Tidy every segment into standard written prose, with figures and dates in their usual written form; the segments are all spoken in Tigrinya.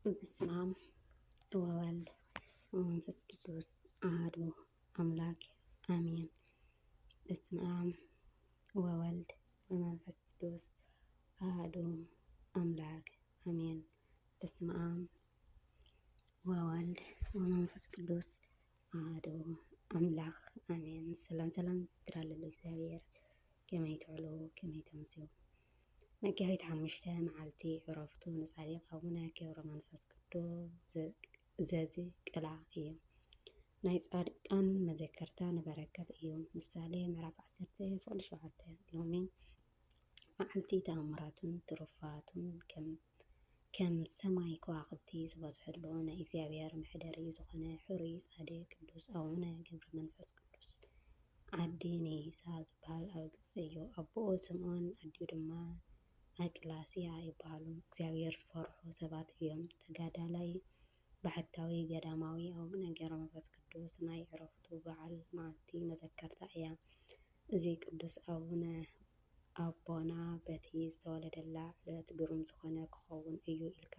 በስመ አብ ወወልድ ወመንፈስ ቅዱስ አሐዱ አምላክ አሜን። በስመ አብ ወወልድ ወመንፈስ ቅዱስ አሐዱ አምላክ አሜን። በስመ አብ ወወልድ ወመንፈስ ቅዱስ አሐዱ አምላክ አሜን። ሰላም ዝድራለሉ እግዚአብሔር ከመይ ትዕሉ ከመይ ተምስዩ መጋቢት 5 መዓልቲ ዕረፍቱ ንጻድቕ አቡነ ገብረ መንፈስ ቅዱስ ዘዝቅላ እዩ። ናይ ጻድቃን መዘከርታ ንበረከት እዩ። ምሳሌ ምዕራፍ 10:7 ሎሚ መዓልቲ ተኣምራቱን ትሩፋቱን ከም ሰማይ ከዋኽብቲ ዝበዝሐሉ ናይ እግዚአብሔር ምሕደሪ ዝኾነ ሕሩይ ጻድቕ ቅዱስ አቡነ ገብረ መንፈስ ቅዱስ ዓዲ ኔሳ ዝበሃል ኣብ ግብፂ እዩ። ኣቦኡ ስምዖን ኣዲኡ ድማ ኣቅላስያ ይበሃሉ። እግዚአብሔር ዝፈርሑ ሰባት እዮም። ተጋዳላይ ባህታዊ ገዳማዊ አቡነ ገብረ መንፈስ ቅዱስ ናይ ዕረፍቱ በዓል መዓልቲ መዘከርታ እያ። እዚ ቅዱስ ኣቦና በቲ ዝተወለደላ ዕለት ግሩም ዝኾነ ክኸውን እዩ ኢልካ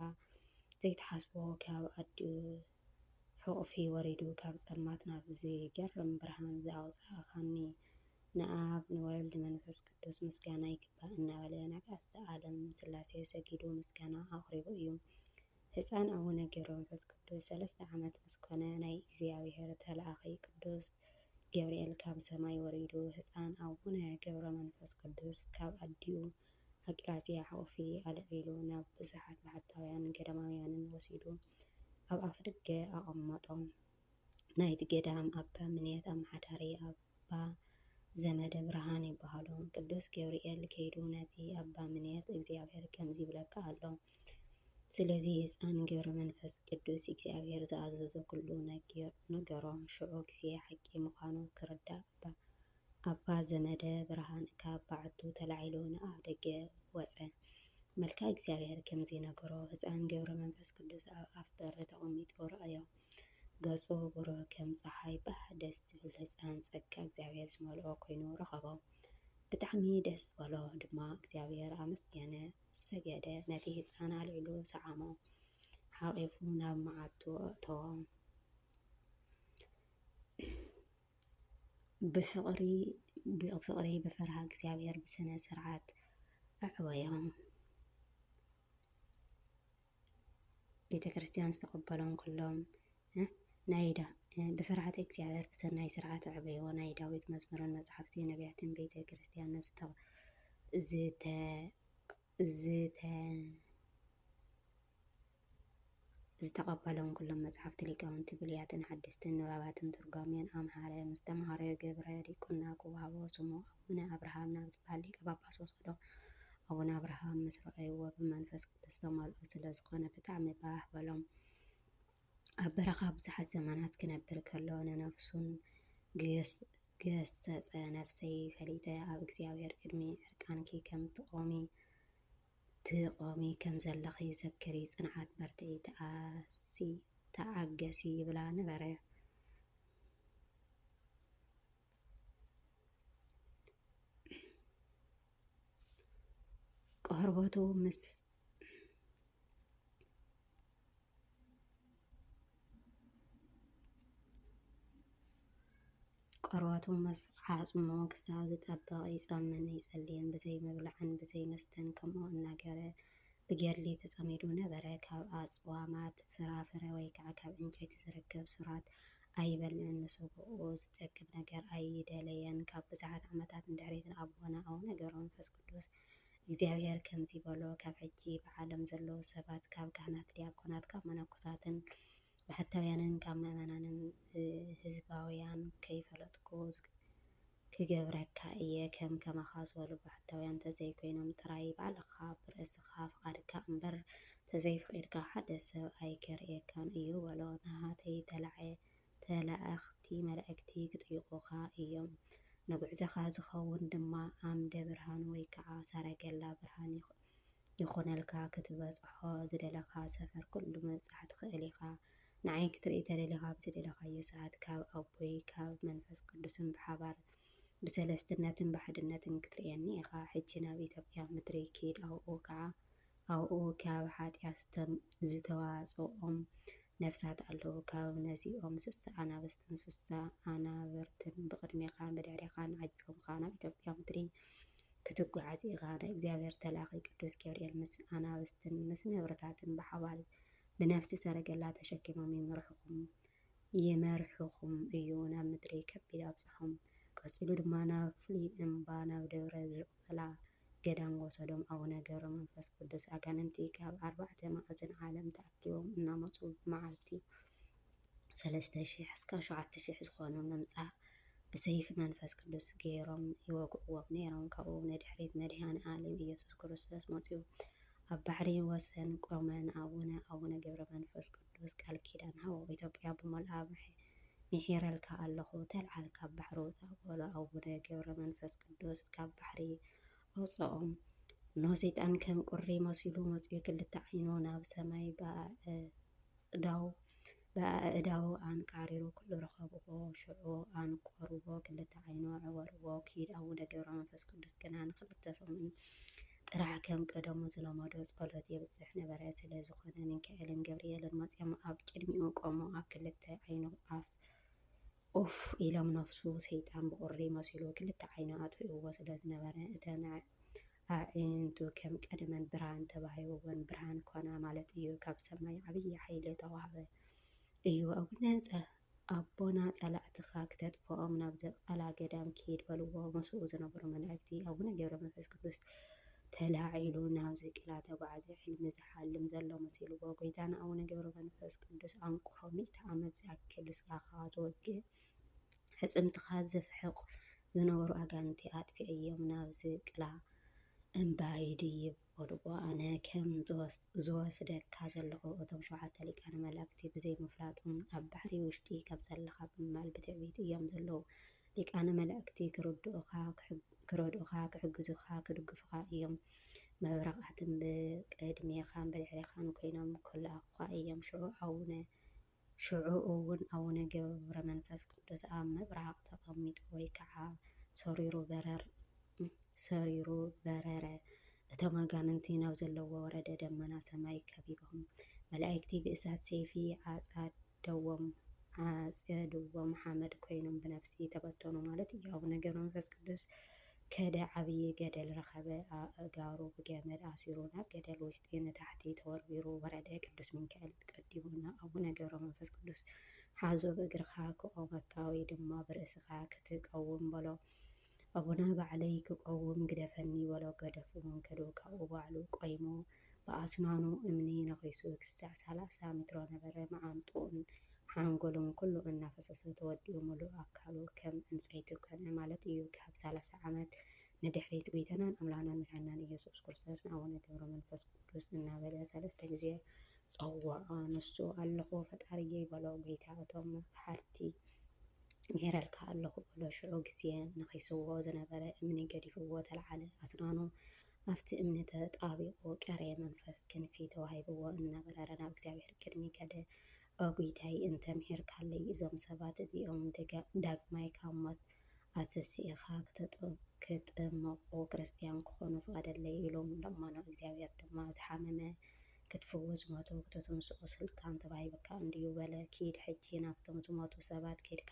ዘይተሓስቦ ካብ ኣዲኡ ሕቑፊ ወሪዱ ካብ ጸልማት ናብ ዝገርም ብርሃን ዘውፅኣኻኒ ንኣብ ንወልድ መንፈስ ቅዱስ ምስጋና ይግባእ እናበለ ናጋስተ ዓለም ስላሴ ሰጊዱ ምስጋና ኣቕሪቡ እዩ። ህፃን አቡነ ገብረ መንፈስ ቅዱስ 3 ዓመት ምስ ኮነ ናይ እግዚአብሔር ተላኣኺ ቅዱስ ገብርኤል ካብ ሰማይ ወሪዱ ህፃን አቡነ ገብረ መንፈስ ቅዱስ ካብ ኣዲኡ ኣቅላስያ ሕቑፊ ኣልዒሉ ናብ ብዙሓት ባህታውያን ገዳማውያንን ወሲዱ ኣብ ኣፍ ደገ ኣቐመጦም። ናይቲ ገዳም ኣባ ምንየት ኣመሓዳሪ ኣባ ዘመደ ብርሃን ይበሃሉ። ቅዱስ ገብርኤል ከይዱ ነቲ ኣባ ምንየት እግዚአብሔር ከምዚ ይብለካ ኣሎ፣ ስለዚ ህፃን ገብረ መንፈስ ቅዱስ እግዚአብሔር ዝኣዘዞ ኩሉ ነገሮ ሽዑ ግዜ ሓቂ ምዃኑ ክርዳእ ኣባ ዘመደ ብርሃን ካብ ባዕቱ ተላዒሉ ንኣፍ ደገ ወፀ። መልካ እግዚአብሔር ከምዚ ነገሮ ህፃን ገብረ መንፈስ ቅዱስ ኣብ ኣፍ በሪ ተቐሚጡ ረኣዮ። ገጹ ብሩህ ከም ፀሓይ ባህ ደስ ዝብል ህፃን ጸጋ እግዚአብሔር ዝመልኦ ኮይኑ ረኸቦ። ብጣዕሚ ደስ በሎ ድማ እግዚአብሔር ኣመስገነ ሰገደ። ነቲ ህፃን ኣልዒሉ ሰዓሞ ሓቂፉ ናብ መዓቱ ኣእተዎ። ብፍቕሪ ብፈርሃ እግዚአብሔር ብስነ ስርዓት ኣዕበዮም። ቤተ ክርስቲያን ዝተቐበሎም ኩሎም ናይዳ ብፍርሃት እግዚአብሔር ብሰናይ ስርዓት ኣዕበዮ። ናይ ዳዊት መዝሙርን መጽሓፍቲ ነቢያትን ቤተ ክርስቲያን ዝተቐበሎም ኩሎም መጽሓፍቲ ሊቃውንቲ ብሉያትን ሓደስትን ንባባትን ትርጓሜን ኣምሃረ ምስ ተምሃረ ገብረ ዲቁና ክወሃቦ ስሙ ኣቡነ አብርሃም ናብ ዝበሃል ሊቀ ጳጳስ ወሰዶ። ኣቡነ አብርሃም ምስ ረኣይዎ ብመንፈስ ቅዱስ ተመልኦ ስለ ዝኾነ ብጣዕሚ ባህ በሎም። ኣብ በረኻ ብዙሓት ዘመናት ክነብር ከሎ ንነፍሱን ገሰጸ። ነፍሰይ ፈሊጠ ኣብ እግዚአብሔር ቅድሚ ዕርቃንኪ ከም ትቆሚ ከም ዘለኺ ዘክሪ፣ ጽንዓት በርትዒ ተኣገሲ ይብላ ነበረ። ቆርበቱ ምስ ዓጽሙ ክሳብ ዝጠበቕ ይጸምን ይጸልይን፣ ብዘይ ምብላዕን ብዘይ መስተን ከምኡ እናገረ ብገድሊ ተጸሚዱ ነበረ። ካብ ኣጽዋማት ፍራፍረ ወይ ከዓ ካብ ዕንጨይቲ ዝርከብ ሱራት ኣይበልዕን፣ ንስግኡ ዝጠቅም ነገር ኣይደለየን። ካብ ብዙሓት ዓመታት እንድሕሪት ኣቦና ኣቡነ ገብረ መንፈስ ቅዱስ እግዚአብሔር ከምዚ በሎ፣ ካብ ሕጂ ብዓለም ዘለዉ ሰባት ካብ ካህናት፣ ዲያቆናት፣ ካብ መነኮሳትን ባህታውያንን ካብ ምእመናንን ህዝባውያን ከይፈለጥኩ ክገብረካ እየ። ከማኻ ዝበሉ ባህታውያን ተዘይኮይኖም ጥራይ ባዕልኻ ብርእስኻ ፍቓድካ እምበር ተዘይፍቂድካ ሓደ ሰብ ኣይከርኤካን እዩ በሎ። ናሃተይ ተላእኽቲ መላእክቲ ክጥይቑኻ እዮም። ንጉዕዞኻ ዝኸውን ድማ ዓምደ ብርሃን ወይ ከዓ ሰረገላ ብርሃን ይኹነልካ። ክትበጽሖ ዝደለኻ ሰፈር ኩሉ ምብጻሕ ትኽእል ኢኻ። ንዓይ ክትርኢ ተደሊኻ ብዝደለኻዮ ሰዓት ካብ ኣቦይ ካብ መንፈስ ቅዱስን ብሓባር ብሰለስትነትን ብሓድነትን ክትርእየኒ ኢኻ። ሕጂ ናብ ኢትዮጵያ ምድሪ ከይድ ኣብኡ ከዓ ኣብኡ ካብ ሓጢኣት ዝተዋፅኦም ነፍሳት ኣለዉ። ካብ ነዚኦም 60 ኣናብስትን 60 ኣናብርትን ብቅድሚኻን ብድሕሪኻን ዓጂቦምካ ናብ ኢትዮጵያ ምድሪ ክትጓዓዝ ኢኻ። ናይ እግዚአብሔር ተላኺ ቅዱስ ገብርኤል ምስ ኣናብስትን ምስ ነብርታትን ብሓባር ብነፍሲ ሰረገላ ተሸኪሞም ይመርሑኹም እዩ ናብ ምድሪ ከቢድ ኣብፅሖም። ቀፂሉ ድማ ናብ ፍሉይ እምባ ናብ ደብረ ዝቕላ ገዳም ወሰዶም። ኣቡነ ገብረ መንፈስ ቅዱስ ኣጋንንቲ ካብ 4 ማዕዘን ዓለም ተኣኪቦም እናመፁ ብመዓልቲ 3000 እስካብ 7000 ዝኾኑ መምፃእ ብሰይፊ መንፈስ ቅዱስ ገይሮም ይወግእዎም ነይሮም። ካብኡ ንድሕሪት መድሃኒ ዓለም ኢየሱስ ክርስቶስ መፅኡ ኣብ ባሕሪ ወሰን ቆመ ንኣቡነ ገብረ መንፈስ ቅዱስ ቃል ኪዳን ሃቦ። ኢትዮጵያ ብሞልኣ ምሒረልካ ኣለኹ ተልዓል ካብ ባሕሪ ውፃእ በሎ። ኣቡነ ገብረ መንፈስ ቅዱስ ካብ ባሕሪ ኣውፅኦም ኖ ሰይጣን ከም ቁሪ መሲሉ መፅኡ ክልተ ዓይኑ ናብ ሰማይ ብኣእዳው ኣንቃሪሩ ኩሉ ረኸብዎ። ሽዑ ኣንቆርዎ ክልተ ዓይኑ ዕወርዎ ኪድ። ኣቡነ ገብረ መንፈስ ቅዱስ ግና ንክልተ ሰሙን ጥራሕ ከም ቀደሙ ዝለመዶ ጸሎት የብፅሕ ነበረ። ስለ ዝኾነ ሚካኤልን ገብርኤልን መፅኦም ኣብ ቅድሚኡ ቆሞ ኣብ ክልተ ዓይኑ ኣፍ ኡፍ ኢሎም ነፍሱ ሰይጣን ብቁሪ መሲሉ ክልተ ዓይኑ ኣጥፊእዎ ስለ ዝነበረ እተን ኣዒንቱ ከም ቀደመን ብርሃን ተባሂብዎን ብርሃን ኮና ማለት እዩ። ካብ ሰማይ ዓብይ ሓይሊ ተዋህበ እዩ። ኣቦና ጸላእትኻ ክተጥፍኦም ናብ ዘቕላ ገዳም ከይድ በልዎ። ምስኡ ዝነበሩ መላእክቲ ኣቡነ ገብረ መንፈስ ቅዱስ ተላዒሉ ናብ ዘቅላ ተጓዓዘ። ሕልሚ ዝሓልም ዘሎ መሲልዎ። ጎይታና ኣቡነ ገብረ መንፈስ ቅዱስ ኣንቁሖ 100 ዓመት ዝኣክል ስጋኻ ዝወግእ ሕፅምትኻ ዘፍሕቕ ዝነበሩ ኣጋንንቲ ኣጥፊአ እዮም ናብ ዘቅላ እምባ ይድይብ በልዎ። ኣነ ከም ዝወስደካ ዘለኹ እቶም 7 ሊቃነ መላእክቲ ብዘይምፍላጦም ኣብ ባሕሪ ውሽጢ ከም ዘለኻ ብምባል ብትዕቢት እዮም ዘለዉ። ሊቃነ መላእክቲ ክረድኡኻ ክሕግዙኻ ክድግፉኻ እዮም። መብረቓትን ብቅድሜኻን ብድሕሪኻን ኮይኖም ክልኣኹካ እዮም። ሽዑ እውን ኣቡነ ገብረ መንፈስ ቅዱስ ኣብ ምብራቕ ተቐሚጡ ወይ ከዓ ሰሪሩ በረረ። እቶም ኣጋንንቲ ናብ ዘለዎ ወረደ። ደመና ሰማይ ከቢቦም መላእክቲ ብእሳት ሰይፊ ዓፀድዎም ሓመድ ኮይኖም ብነፍሲ ተበተኑ ማለት እዩ። ኣቡነ ገብረ መንፈስ ቅዱስ ከደ ዓብይ ገደል ረኸበ። ኣእጋሩ ብገመድ ኣሲሩ ናብ ገደል ውሽጢ ንታሕቲ ተወርቢሩ ወረደ። ቅዱስ ሚካኤል ቀዲሙና ኣቡነ ገብረ መንፈስ ቅዱስ ሓዞ ብእግርኻ ክቆመካ ወይ ድማ ብርእስኻ ክትቀውም በሎ። ኣቡና ባዕለይ ክቀውም ግደፈኒ በሎ። ገደፉ መንከዱ ካብኡ ባዕሉ ቆይሙ ብኣስናኑ እምኒ ነኺሱ ክሳዕ 30 ሜትሮ ነበረ። መዓንጡኡን ሓንጎሉን ኩሉ እናፈሰሰ ተወዲኡ ሙሉእ ኣካሉ ከም ዕንፀይቲ ኮነ ማለት እዩ። ካብ 30 ዓመት ንድሕሪት ጎይታናን ኣምላክናን መድሓኒትናን ኢየሱስ ክርስቶስ ንኣቡነ ገብረ መንፈስ ቅዱስ እናበለ 3 ግዜ ፀወዖ። ንሱ ኣለኹ ፈጣሪየ በሎ። ጎይታ እቶም ሓርቲ ምሒረልካ ኣለኹ በሎ። ሽዑ ግዜ ነኺስዎ ዝነበረ እምኒ ገዲፍዎ ተለዓለ። ኣስናኑ ኣብቲ እምኒ ተጣቢቑ ቀረ። መንፈስ ክንፊ ተዋሂብዎ እናበረረ ናብ እግዚአብሔር ቅድሚ ከደ። ጎይታይ እንተምሒርካለይ እዞም ሰባት እዚኦም ዳግማይ ካብ ሞት ኣተሲእኻ ክጥመቑ ክርስቲያን ክኾኑ ፍቀደለይ ኢሎም ለመኖ። እግዚአብሔር ድማ ዝሓመመ ክትፍውስ ዝሞቱ ክትተንስኡ ስልጣን ተባሂብካ እንድዩ በለ። ኪድ ሕጂ ናብቶም ዝሞቱ ሰባት ከድካ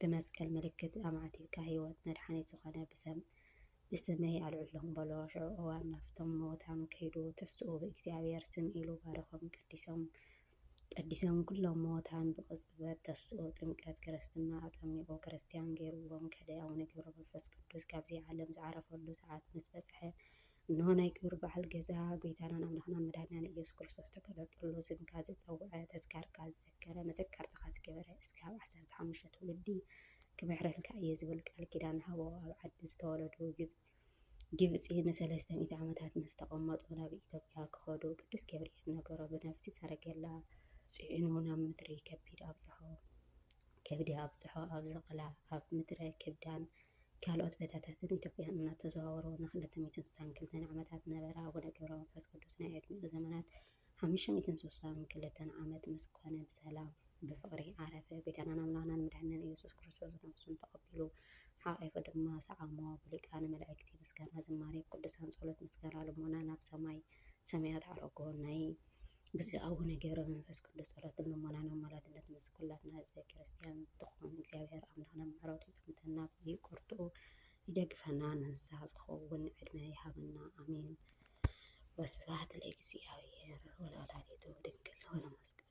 ብመስቀል ምልክት ኣማዕቲብካ ሂወት መድሓኒት ዝኾነ ብስመይ ኣልዕሎም በሎ። ሽዑ እዋን ናፍቶም ሞታም ከይዱ ተስኡ ብእግዚአብሔር ስም ኢሉ ባረኾም ቀዲሶም ኩሎም ሞታን ብቅፅበት ተስኡ ጥምቀት ክርስትና ኣጠሚቑ ክርስቲያን ገይርዎም ከደ። ኣቡነ ገብረ መንፈስ ቅዱስ ካብዚ ዓለም ዝዓረፈሉ ሰዓት ምስ በፅሐ እንሆ ናይ ክብሪ በዓል ገዛ ጎይታናን ኣምላክናን መድሓኒትናን ኢየሱስ ክርስቶስ ተገለጠሉ። ስምካ ዝፀውዐ ተዝካርካ ዝዘከረ መዘካርትኻ ዝገበረ እስካብ 15 ትውልዲ ክምሕረልካ እየ ዝብል ቃል ኪዳን ሃቦ። ኣብ ዓዲ ዝተወለዱ ግብፂ ን300 ዓመታት ምስ ተቐመጡ ናብ ኢትዮጵያ ክኸዱ ቅዱስ ገብርኤል ነገሮ። ብነፍሲ ሰረገላ ፅዒኑ ናብ ምድሪ ከቢድ ኣብፅሖ። ኣብ ዘቕላ ኣብ ምድረ ከብዳን ካልኦት ቦታታትን ኢትዮጵያን እናተዘዋወሩ ን262 ዓመታት ነበረ። ኣቡነ ገብረ መንፈስ ቅዱስ ናይ ዕድሚኡ ዘመናት 562 ዓመት ምስ ኮነ ብሰላም ብፍቅሪ ዓረፈ። ጎይታናን ኣምላክናን መድሓኒትናን ኢየሱስ ክርስቶስ ነፍሱን ተቐቢሉ ሓቂፉ ድማ ሰዓሞ ብሊቃነ መላእክቲ ምስጋና ዝማሬ ቅዱሳን ጸሎት ምስጋና ልመና ናብ ሰማይ ሰማያት ዓረጎ ናይ ብፁዕ አቡነ ገብረ መንፈስ ቅዱስ ጸሎትን ልመናን አማላጅነት ምስ ኩላትና ህዝበ ክርስቲያን ትኹን እግዚአብሔር አምላክና ምሕረቱ ይጠምተና ይቁርጡ ይደግፈና ንንስሐ ዝኸውን ዕድመ ይሃበና አሜን። ወስብሐት ለእግዚአብሔር ወለወላዲቱ ድንግል ወለመስቀሉ